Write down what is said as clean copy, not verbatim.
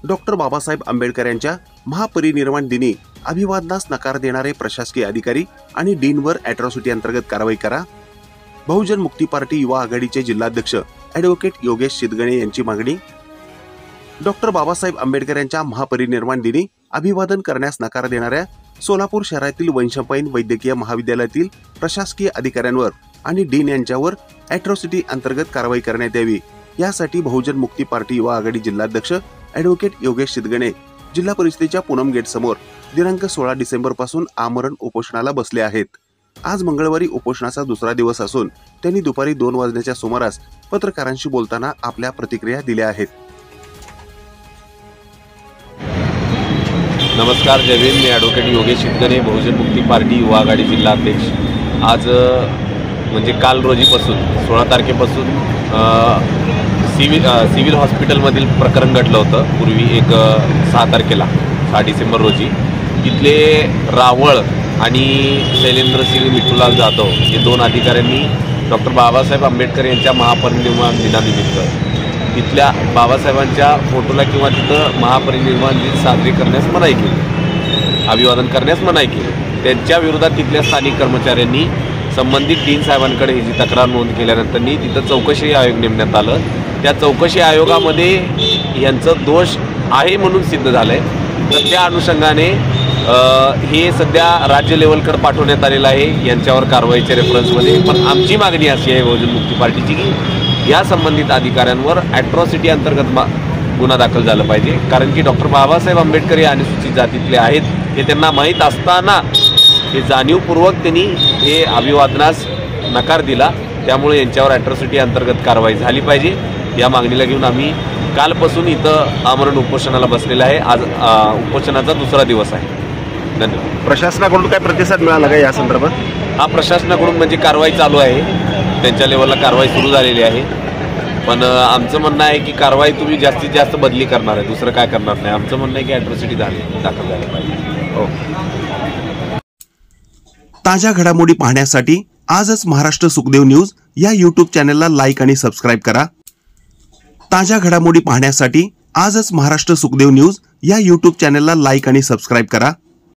Doctor Babasaheb Ambedkar यांच्या महापरिनिर्वाण दिनी अभिवादनास नकार देणारे प्रशासकीय अधिकारी आणि डीनवर अॅट्रॉसिटी अंतर्गत कारवाई करा। बहुजन मुक्ती पार्टी युवा आघाडीचे जिल्हाध्यक्ष ॲडव्होकेट योगेश शिदगणे यांची मागणी। डॉक्टर बाबासाहेब आंबेडकर यांच्या महापरिनिर्वाण दिनी अभिवादन करण्यास नकार देणाऱ्या सोलापूर शहरातील वंशपैन वैद्यकीय महाविद्यालयातील प्रशासकीय अधिकाऱ्यांवर आणि डीन यांच्यावर अॅट्रॉसिटी अंतर्गत कारवाई करण्यात यावी, यासाठी बहुजन मुक्ती पार्टी युवा आघाडी जिल्हाध्यक्ष ॲडव्होकेट योगेश शिदगणे जिल्हा परिषदेच्या पूनम गेट समोर दिनांक 16 डिसेंबर पासून आमरण उपोषणाला बसले आहेत। आज मंगळवारी उपोषणाचा दुसरा दिवस असून त्यांनी दुपारी 2 वाजण्याच्या सुमारास पत्रकारांशी बोलताना आपल्या प्रतिक्रिया दिल्या आहेत। नमस्कार, जय भीम। मी ॲडव्होकेट योगेश शिदगणे, बहुजन मुक्ती पार्टी युवा आघाडी जिल्हा अध्यक्ष। आज म्हणजे काल रोजीपासून 16 तारखेपासून सिव्हिल हॉस्पिटलमधील प्रकरण घडलं होतं। पूर्वी 6 तारखेला 6 डिसेंबर रोजी इथले रावळ आणि शैलेंद्रसिंह मिठूलाल जाधव हे 2 अधिकाऱ्यांनी डॉक्टर बाबासाहेब आंबेडकर यांच्या महापरिनिर्वाण दिनानिमित्त तिथल्या बाबासाहेबांच्या फोटोला किंवा तिथं महापरिनिर्वाण दिन साजरे करण्यास मनाई केली, अभिवादन करण्यास मनाई केली। त्यांच्या विरोधात तिथल्या स्थानिक कर्मचाऱ्यांनी संबंधित डीन साहेबांकडे ही जी तक्रार नोंद केल्यानंतर तिथं चौकशी आयोग नेमण्यात आलं। त्या चौकशी आयोगामध्ये यांचं दोष आहे म्हणून सिद्ध झालंय। तर त्या अनुषंगाने हे सध्या राज्य लेवलकडे पाठवण्यात आलेलं आहे यांच्यावर कारवाईच्या रेफरन्समध्ये। पण आमची मागणी अशी आहे बहुजन मुक्ती पार्टीची की या संबंधित अधिकाऱ्यांवर अॅट्रॉसिटी अंतर्गत गुन्हा दाखल झाला पाहिजे, कारण की डॉक्टर बाबासाहेब आंबेडकर हे अनुसूचित जातीतले आहेत हे त्यांना माहीत असताना हे जाणीवपूर्वक त्यांनी हे अभिवादनास नकार दिला। त्यामुळे यांच्यावर अॅट्रॉसिटी अंतर्गत कारवाई झाली पाहिजे। या मागणीला घेऊन आम्ही कालपासून इथं आमरण उपोषणाला बसलेलं आहे। आज उपोषणाचा दुसरा दिवस आहे। धन्यवाद। प्रशासनाकडून काय प्रतिसाद मिळाला का या संदर्भात? हा, प्रशासनाकडून म्हणजे कारवाई चालू आहे, त्यांच्या लेवलला कारवाई सुरू झालेली आहे। पण आमचं म्हणणं आहे की कारवाई तुम्ही जास्तीत जास्त बदली करणार आहे, दुसरं काय करणार नाही। आमचं म्हणणं आहे की अॅट्रॉसिटी दाखल झाली पाहिजे। हो। ताज्या घडामोडी पाहण्यासाठी आजच महाराष्ट्र सुखदेव न्यूज या यूट्यूब चॅनलला लाईक आणि सबस्क्राईब करा। ताज्या घडामोडी पाहण्यासाठी आजच महाराष्ट्र सुखदेव न्यूज या यूट्यूब चॅनलला लाईक आणि सबस्क्राईब करा।